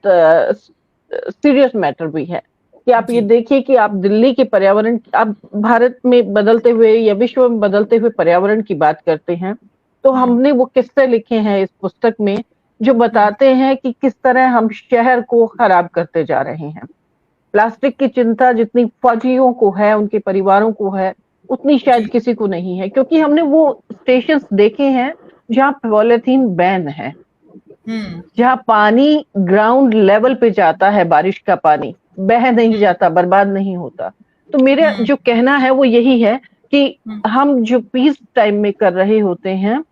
Serious matter भी है कि आप ये देखिए कि आप दिल्ली के पर्यावरण, आप भारत में बदलते हुए या विश्व में बदलते हुए पर्यावरण की बात करते हैं, तो हमने वो किस्से लिखे हैं इस पुस्तक में जो बताते हैं कि किस तरह हम शहर को खराब करते जा रहे हैं। प्लास्टिक की चिंता जितनी फौजियों को है, उनके परिवारों को है, उतनी शायद किसी को नहीं है, क्योंकि हमने वो स्टेशंस देखे हैं जहाँ पॉलिथीन बैन है, जहाँ पानी ग्राउंड लेवल पे जाता है, बारिश का पानी बह नहीं जाता, बर्बाद नहीं होता। तो मेरा जो कहना है वो यही है कि हम जो पीस टाइम में कर रहे होते हैं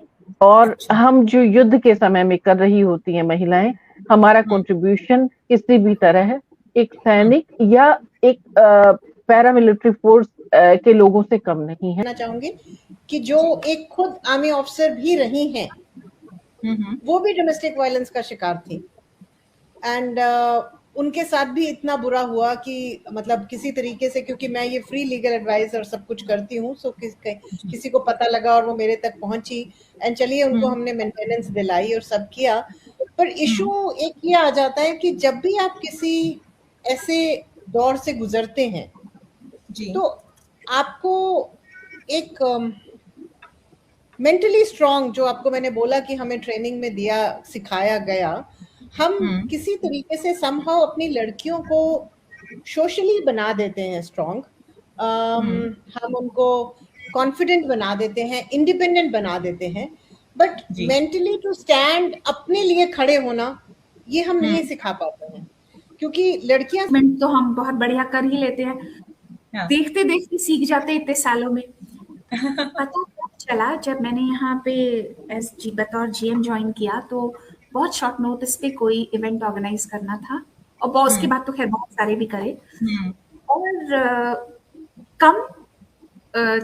और हम जो युद्ध के समय में कर रही होती हैं महिलाएं, हमारा कंट्रीब्यूशन किसी भी तरह है एक सैनिक या एक पैरामिलिट्री फोर्स के लोगों से कम नहीं है। चाहूंगी कि जो एक खुद आर्मी ऑफिसर भी रही हैं, वो भी डोमेस्टिक वायलेंस का शिकार थी, एंड उनके साथ भी इतना बुरा हुआ कि मतलब किसी तरीके से, क्योंकि मैं ये फ्री लीगल एडवाइस और सब कुछ करती हूँ, सो किसी को पता लगा और वो मेरे तक पहुंची, एंड चलिए उनको हमने मेंटेनेंस दिलाई और सब किया। पर इशू एक ये आ जाता है कि जब भी आप किसी ऐसे दौर से गुजरते हैं तो आपको एक मेंटली स्ट्रांग, जो आपको मैंने बोला कि हमें ट्रेनिंग में दिया, सिखाया गया, हम किसी तरीके से समहाउ अपनी लड़कियों को सोशली बना देते हैं स्ट्रांग, हम उनको कॉन्फिडेंट बना देते हैं, इंडिपेंडेंट बना देते हैं, बट मेंटली टू स्टैंड, अपने लिए खड़े होना, ये हम नहीं सिखा पाते हैं, क्योंकि लड़कियां तो हम बहुत बढ़िया कर ही लेते हैं, देखते देखते सीख जाते हैं इतने सालों में। पता चला जब मैंने यहाँ पे बतौर GM ज्वाइन किया, तो बहुत शॉर्ट नोटिस पे कोई इवेंट ऑर्गेनाइज करना था, और बॉस के बाद तो खैर बहुत सारे भी करे, और कम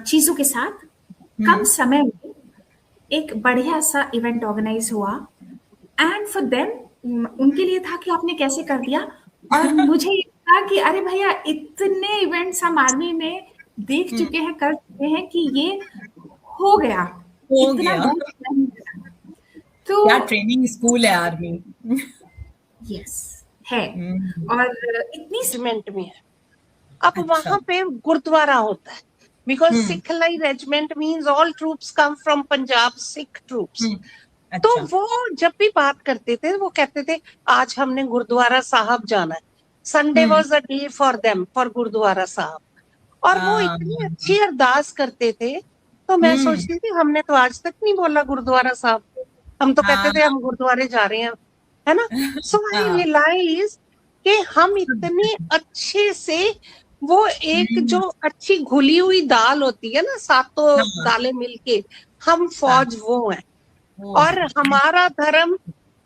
चीजों के साथ कम समय में एक बढ़िया सा इवेंट ऑर्गेनाइज हुआ, एंड फॉर देम, उनके लिए था कि आपने कैसे कर दिया, और मुझे ये था कि अरे भैया इतने इवेंट्स हम आर्मी में देख चुके हैं, कर चुके हैं कि ये हो गया, तो क्या ट्रेनिंग स्कूल है आर्मी। यस है, और इतनी रेजिमेंट में है। अब वहां पे गुरुद्वारा होता है, बिकॉज सिखलाई regiment means all troops come from Punjab, Sikh troops. तो वो जब भी बात करते थे वो कहते थे आज हमने गुरुद्वारा साहब जाना है, Sunday was a day for them, for gurdwara sahib, और वो इतनी अच्छी अरदास करते थे। तो मैं सोचती थी हमने तो आज तक नहीं बोला गुरुद्वारा साहब, हम तो कहते थे हम गुरुद्वारे जा रहे हैं, है ना। सो आई रियलाइज कि हम इतने अच्छे से, वो एक जो अच्छी घुली हुई दाल होती है ना, सातों दालें मिलके, हम फौज वो हैं, और हमारा धर्म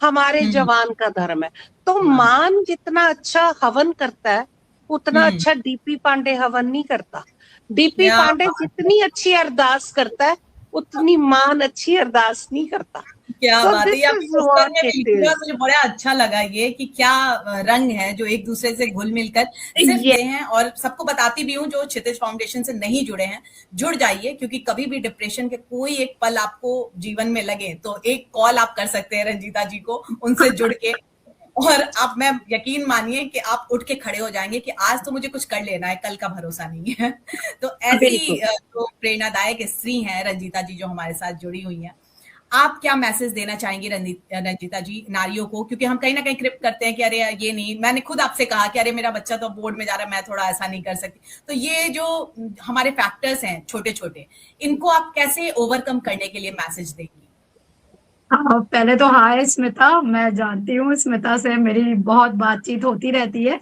हमारे जवान का धर्म है। तो मान जितना अच्छा हवन करता है उतना अच्छा डीपी पांडे हवन नहीं करता। डीपी पांडे जितनी अच्छी अरदास करता है उतनी मान अच्छी अरदास नहीं करता। क्या बात है, मुझे बड़ा अच्छा लगा ये कि क्या रंग है जो एक दूसरे से घुल मिलकर सिर्फ हैं। और सबको बताती भी हूँ जो क्षितिज फाउंडेशन से नहीं जुड़े हैं, जुड़ जाइए, क्योंकि कभी भी डिप्रेशन के कोई एक पल आपको जीवन में लगे तो एक कॉल आप कर सकते हैं रंजीता जी को, उनसे जुड़ के, और आप, मैं यकीन मानिए कि आप उठ के खड़े हो जाएंगे कि आज तो मुझे कुछ कर लेना है, कल का भरोसा नहीं है। तो ऐसी जो प्रेरणादायक स्त्री हैं रंजीता जी जो हमारे साथ जुड़ी हुई हैं, आप क्या मैसेज देना चाहेंगी रंजीता जी नारियों को? क्योंकि हम कहीं ना कहीं क्रिप्ट करते हैं कि अरे ये नहीं, मैंने खुद आपसे कहा कि अरे मेरा बच्चा तो बोर्ड में जा रहा है, मैं थोड़ा ऐसा नहीं कर सकती। तो ये जो हमारे फैक्टर्स हैं छोटे छोटे, इनको आप कैसे ओवरकम करने के लिए मैसेज देंगी? पहले तो हाय स्मिता, मैं जानती हूँ स्मिता से मेरी बहुत बातचीत होती रहती है।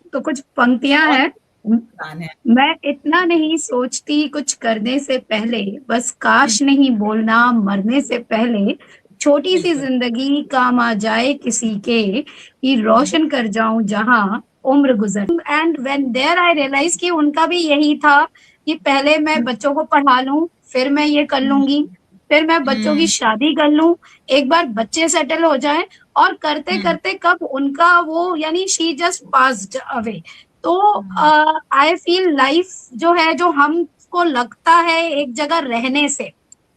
तो कुछ पंक्तियां हैं। मैं इतना नहीं सोचती कुछ करने से पहले, बस काश नहीं बोलना मरने से पहले, छोटी सी जिंदगी काम आ जाए किसी के, कि रोशन कर जाऊं जहां उम्र गुजर। And when there I realize कि उनका भी यही था कि पहले मैं बच्चों को पढ़ा लूं, फिर मैं ये कर लूंगी, फिर मैं बच्चों की शादी कर लूं, एक बार बच्चे सेटल हो जाएं, और करते करते कब उनका वो, यानी शी जस्ट पास्ड अवे। तो आई फील लाइफ जो है, जो हमको लगता है एक जगह रहने से,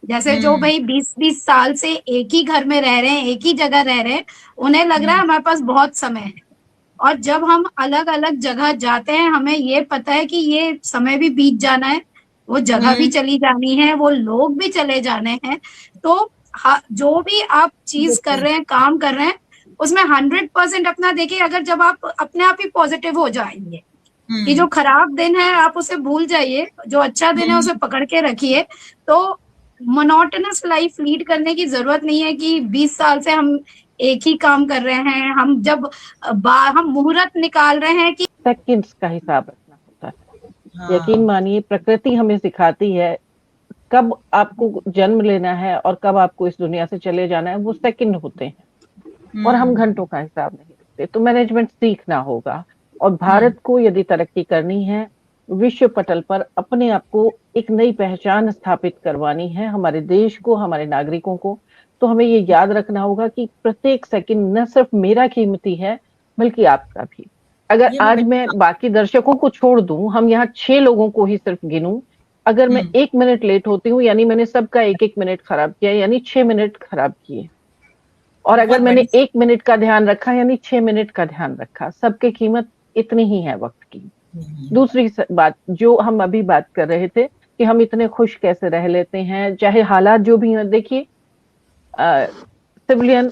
जैसे जो भाई 20-20 साल से एक ही घर में रह रहे हैं, एक ही जगह रह रहे हैं, उन्हें लग रहा है हमारे पास बहुत समय है। और जब हम अलग अलग जगह जाते हैं, हमें ये पता है कि ये समय भी बीत जाना है, वो जगह भी चली जानी है, वो लोग भी चले जाने हैं। तो जो भी आप चीज कर रहे हैं, काम कर रहे हैं, उसमें 100% अपना देखिए। अगर जब आप अपने आप ही पॉजिटिव हो जाएंगे कि जो खराब दिन है आप उसे भूल जाइए, जो अच्छा दिन है उसे पकड़ के रखिए, तो मोनोटोनस लाइफ लीड करने की जरूरत नहीं है कि 20 साल से हम एक ही काम कर रहे हैं। हम जब हम मुहूर्त निकाल रहे हैं कि सेकंड्स का हिसाब रखना होता है। यकीन मानिए, प्रकृति हमें सिखाती है कब आपको जन्म लेना है और कब आपको इस दुनिया से चले जाना है, वो सेकंड होते हैं और हम घंटों का हिसाब नहीं रखते। तो मैनेजमेंट सीखना होगा। और भारत को यदि तरक्की करनी है, विश्व पटल पर अपने आप को एक नई पहचान स्थापित करवानी है, हमारे देश को, हमारे नागरिकों को, तो हमें ये याद रखना होगा कि प्रत्येक सेकंड न सिर्फ मेरा कीमती है बल्कि आपका भी। अगर आज मैं बाकी दर्शकों को छोड़ दूं, हम यहाँ 6 लोगों को ही सिर्फ गिनूं, अगर मैं 1 मिनट लेट होती हूँ यानी मैंने सबका 1-1 मिनट खराब किया, यानी 6 मिनट खराब किए। और अगर मैंने 1 मिनट का ध्यान रखा यानी 6 मिनट का ध्यान रखा। सबकी कीमत इतनी ही है वक्त की। दूसरी बात जो हम अभी बात कर रहे थे कि हम इतने खुश कैसे रह लेते हैं, चाहे हालात जो भी हैं। देखिए, सिविलियन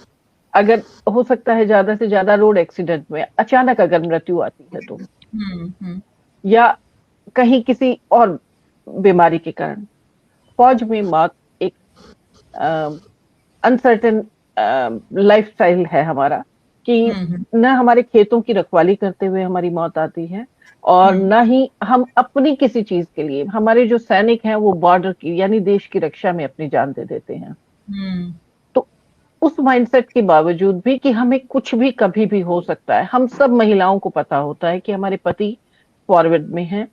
अगर हो सकता है ज्यादा से ज्यादा रोड एक्सीडेंट में अचानक अगर मृत्यु आती है तो, या कहीं किसी और बीमारी के कारण। फौज में मौत एक अनसर्टेन लाइफस्टाइल है हमारा कि न हमारे खेतों की रखवाली करते हुए हमारी मौत आती है और न ही हम अपनी किसी चीज के लिए। हमारे जो सैनिक हैं वो बॉर्डर की यानी देश की रक्षा में अपनी जान दे देते हैं। तो उस माइंडसेट के बावजूद भी कि हमें कुछ भी कभी भी हो सकता है, हम सब महिलाओं को पता होता है कि हमारे पति फॉरवर्ड में हैं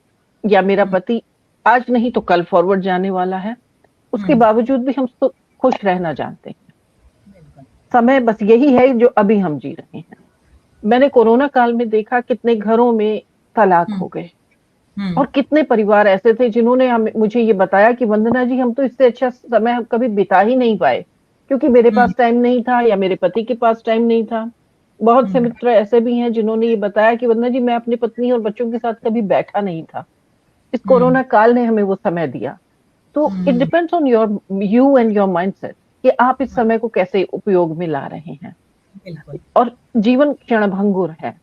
या मेरा पति आज नहीं तो कल फॉरवर्ड जाने वाला है। उसके बावजूद भी हम तो खुश रहना जानते हैं। समय बस यही है जो अभी हम जी रहे हैं। मैंने कोरोना काल में देखा कितने घरों में तलाक हो गए और कितने परिवार ऐसे थे जिन्होंने मुझे ये बताया कि वंदना जी, हम तो इससे अच्छा समय कभी बिता ही नहीं पाए क्योंकि मेरे पास टाइम नहीं था या मेरे पति के पास टाइम नहीं था। बहुत से मित्र ऐसे भी हैं जिन्होंने ये बताया कि वंदना जी, मैं अपनी पत्नी और बच्चों के साथ कभी बैठा नहीं था। इस कोरोना काल ने हमें वो समय दिया। तो it depends on you and your mindset कि आप इस समय को कैसे उपयोग में ला रहे हैं। और जीवन क्षणभंगुर है।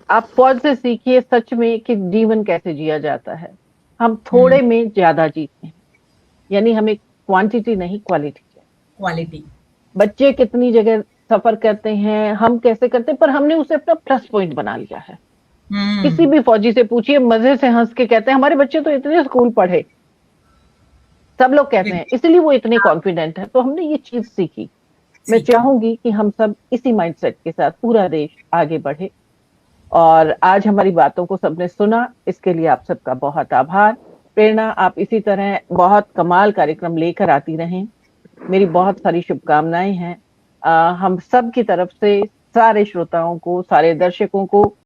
आप फौज से सीखिए सच में कि जीवन कैसे जिया जाता है। हम थोड़े में ज्यादा जीते हैं, यानी हमें क्वांटिटी नहीं क्वालिटी। बच्चे कितनी जगह सफर करते हैं, हम कैसे करते हैं, पर हमने उसे अपना प्लस पॉइंट बना लिया है। किसी भी फौजी से पूछिए, मजे से हंस के कहते हैं हमारे बच्चे तो इतने स्कूल पढ़े। सब लोग कहते हैं इसलिए वो इतने कॉन्फिडेंट है। तो हमने ये चीज सीखी। मैं चाहूंगी कि हम सब इसी माइंडसेट के साथ पूरा देश आगे बढ़े। और आज हमारी बातों को सबने सुना, इसके लिए आप सबका बहुत आभार। प्रेरणा, आप इसी तरह बहुत कमाल कार्यक्रम लेकर आती रहें। मेरी बहुत सारी शुभकामनाएं हैं हम सब की तरफ से, सारे श्रोताओं को, सारे दर्शकों को